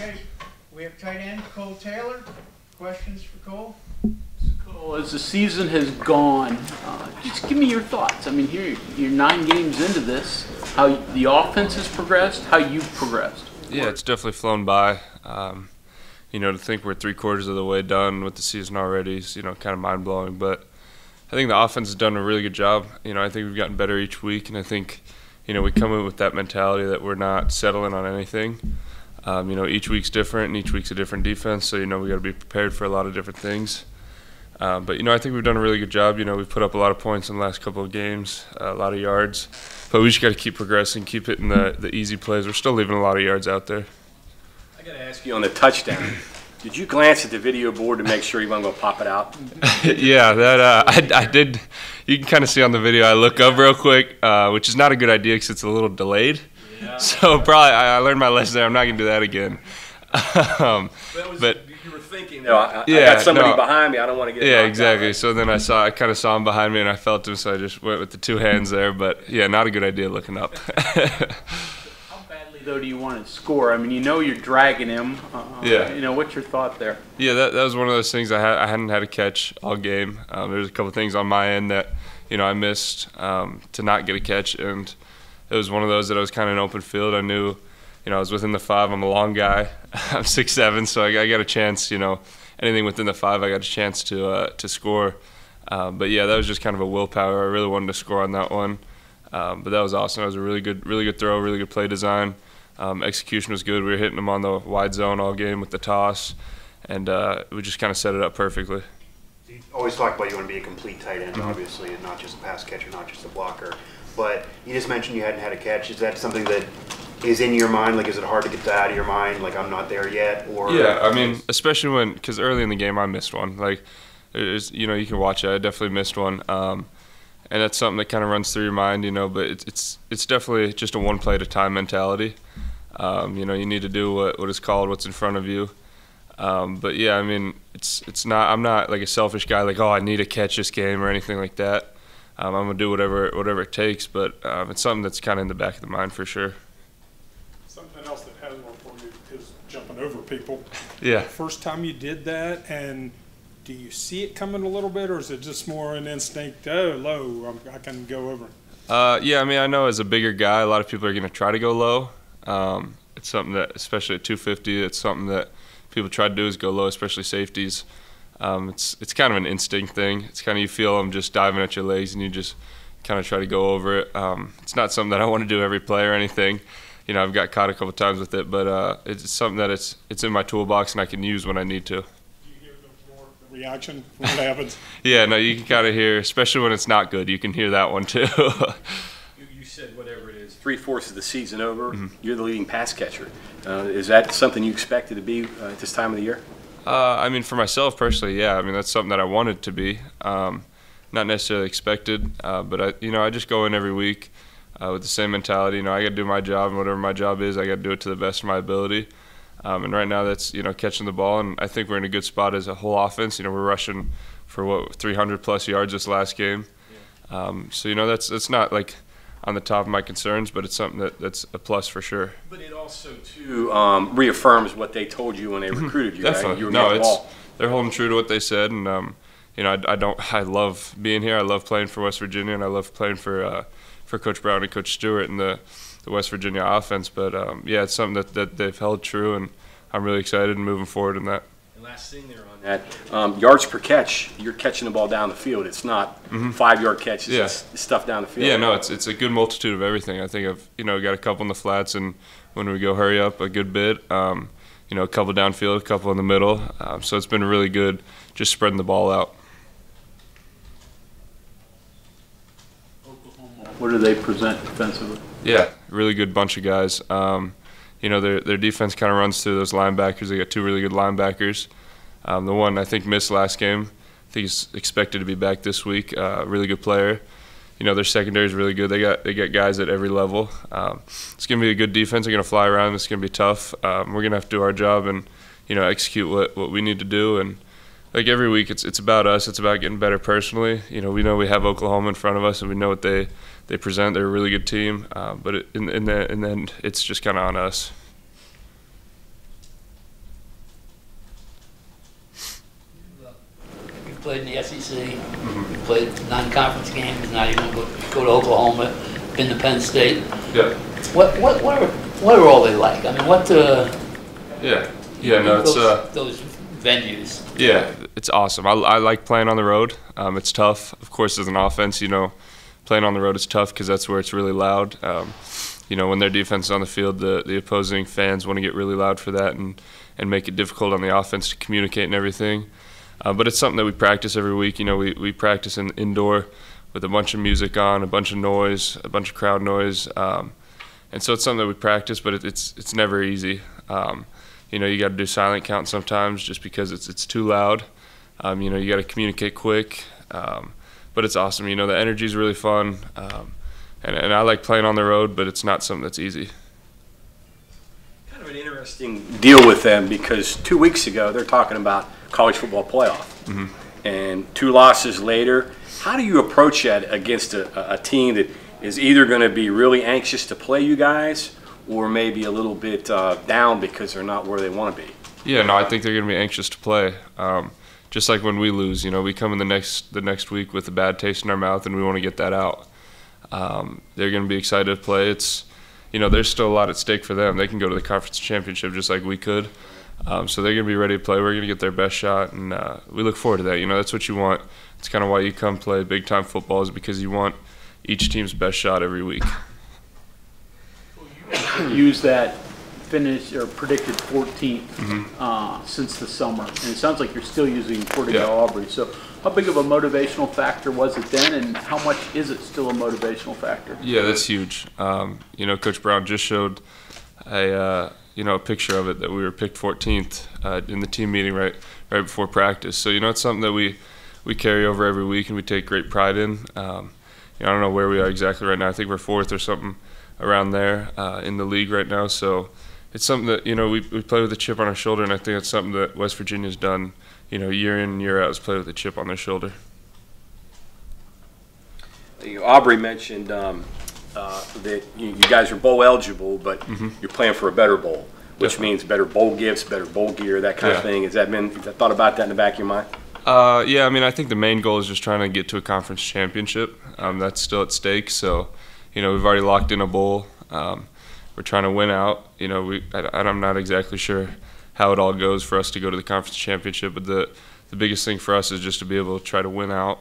Okay, we have tight end Kole Taylor. Questions for Kole? Cole, as the season has gone, just give me your thoughts. I mean, here you're 9 games into this. How the offense has progressed, how you've progressed. Yeah, it's definitely flown by. To think we're 3/4 of the way done with the season already is, kind of mind-blowing. But I think the offense has done a really good job. I think we've gotten better each week, and I think, we come in with that mentality that we're not settling on anything. Each week's different, and each week's a different defense, so, we got to be prepared for a lot of different things. But I think we've done a really good job. We've put up a lot of points in the last couple of games, a lot of yards. But we just got to keep progressing, keep hitting the easy plays. We're still leaving a lot of yards out there. I got to ask you on the touchdown. Did you glance at the video board to make sure you weren't going to pop it out? Yeah, that I did. You can kind of see on the video I look up real quick, which is not a good idea because it's a little delayed. Yeah. So probably I learned my lesson there. I'm not going to do that again. But you were thinking, I got somebody behind me. I don't want to get knocked exactly. out, right? So then I kind of saw him behind me, and I felt him, so I just went with the 2 hands there. But, yeah, not a good idea looking up. How badly, though, do you want to score? I mean, you're dragging him. What's your thought there? Yeah, that was one of those things I hadn't had a catch all game. There's a couple things on my end that, I missed to not get a catch, and it was one of those that I was kind of in open field. I knew – I was within the 5. I'm a long guy. I'm 6'7", so I got a chance. Anything within the 5, I got a chance to score. But yeah, that was just kind of a willpower. I really wanted to score on that one. But that was awesome. It was a really good throw, really good play design. Execution was good. We were hitting them on the wide zone all game with the toss, and we just kind of set it up perfectly. You always talk about you want to be a complete tight end, obviously, and not just a pass catcher, not just a blocker. But you just mentioned you hadn't had a catch. Is that something that is in your mind? Like, is it hard to get that out of your mind? Like, I'm not there yet? Or yeah, I mean, especially because early in the game I missed one. Like, you can watch it. I definitely missed one, and that's something that kind of runs through your mind. But it's definitely just a one play at a time mentality. You need to do what is called what's in front of you. But yeah, I mean, it's not. I'm not like a selfish guy. Like, I need to catch this game or anything like that. I'm gonna do whatever it takes. But it's something that's kind of in the back of the mind for sure. Something else that has worked for you is jumping over people. Yeah. First time you did that, and do you see it coming a little bit, or is it just more an instinct? Oh, low, I can go over. Yeah, I mean, I know as a bigger guy, a lot of people are going to try to go low. It's something that, especially at 250, it's something that people try to do is go low, especially safeties. It's kind of an instinct thing. It's kind of you feel them just diving at your legs, and you just kind of try to go over it. It's not something that I want to do every play or anything. I've got caught a couple times with it, but it's something that it's in my toolbox and I can use when I need to. Do you hear the reaction when it happens? Yeah, no, you can kind of hear, especially when it's not good, you can hear that one too. You said whatever it is, 3/4 of the season over, you're the leading pass catcher. Is that something you expected to be at this time of the year? I mean, for myself personally, yeah. I mean, that's something that I wanted to be. Not necessarily expected, but I just go in every week. With the same mentality, I got to do my job, and whatever my job is, I got to do it to the best of my ability. And right now, that's catching the ball, and I think we're in a good spot as a whole offense. We're rushing for 300+ yards this last game. So that's not like on the top of my concerns, but it's something that's a plus for sure. But it also too reaffirms what they told you when they recruited you. Definitely, right? They're holding true to what they said, and I love being here. I love playing for West Virginia, and I love playing for Coach Brown and Coach Stewart and the West Virginia offense. But, yeah, it's something that they've held true, and I'm really excited and moving forward in that. And last thing there on that, yards per catch, you're catching the ball down the field. It's not 5-yard catches. Yeah. It's stuff down the field. Yeah, no, it's a good multitude of everything. I think I've got a couple in the flats, and when we go hurry up a good bit, a couple downfield, a couple in the middle. So it's been really good just spreading the ball out. What do they present defensively? Yeah, really good bunch of guys. Their defense kind of runs through those linebackers. They got 2 really good linebackers. The one I think missed last game, I think he's expected to be back this week. Really good player. Their secondary is really good. They got guys at every level. It's gonna be a good defense. They're gonna fly around. It's gonna be tough. We're gonna have to do our job and execute what we need to do. And like every week, it's about us. It's about getting better personally. We know we have Oklahoma in front of us, and we know what they present. They're a really good team, but in the end, it's just kind of on us. played in the SEC, you played non-conference games, now you're going to go to Oklahoma, been to Penn State. Yeah. What are all they like? I mean, No, it's those venues. Yeah, it's awesome. I like playing on the road. It's tough, of course, as an offense. Playing on the road is tough because that's where it's really loud. When their defense is on the field, the opposing fans want to get really loud for that and make it difficult on the offense to communicate and everything. But it's something that we practice every week. We practice indoor with a bunch of music on, a bunch of noise, a bunch of crowd noise. And so it's something that we practice, but it's never easy. You got to do silent count sometimes just because it's too loud. You got to communicate quick. But it's awesome. The energy is really fun. And I like playing on the road, but it's not something that's easy. Kind of an interesting deal with them because 2 weeks ago they're talking about college football playoff. And 2 losses later, how do you approach that against a team that is either going to be really anxious to play you guys or maybe a little bit down because they're not where they want to be? Yeah, no, I think they're going to be anxious to play. Just like when we lose, we come in the next week with a bad taste in our mouth and we want to get that out. They're going to be excited to play. There's still a lot at stake for them. They can go to the conference championship just like we could. So they're going to be ready to play. We're going to get their best shot, and we look forward to that. That's what you want. It's kind of why you come play big-time football is because you want each team's best shot every week. Use that finish or predicted 14th since the summer, and it sounds like you're still using Portugal Aubrey. So how big of a motivational factor was it then, and how much is it still a motivational factor? Yeah, that's huge. Coach Brown just showed a picture of it that we were picked 14th in the team meeting right before practice. So it's something that we carry over every week and we take great pride in. I don't know where we are exactly right now. I think we're 4th or something around there in the league right now. So it's something that we play with a chip on our shoulder, and I think it's something that West Virginia's done year in and year out, is play with a chip on their shoulder. Aubrey mentioned that you guys are bowl eligible, but you're playing for a better bowl, which means better bowl gifts, better bowl gear, that kind of thing. Has that thought about that in the back of your mind? I think the main goal is just trying to get to a conference championship. That's still at stake. So, we've already locked in a bowl. We're trying to win out. I'm not exactly sure how it all goes for us to go to the conference championship, but the biggest thing for us is just to be able to try to win out,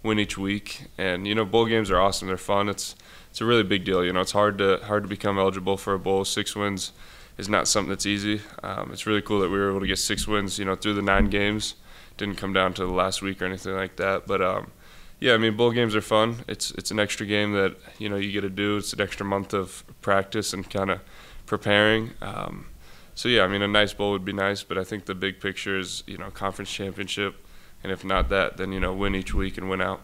win each week. And bowl games are awesome. They're fun. It's a really big deal. It's hard to become eligible for a bowl. 6 wins is not something that's easy. It's really cool that we were able to get 6 wins, through the 9 games. Didn't come down to the last week or anything like that. But bowl games are fun. It's an extra game that you get to do. It's an extra month of practice and kind of preparing. A nice bowl would be nice, but I think the big picture is conference championship, and if not that, then win each week and win out.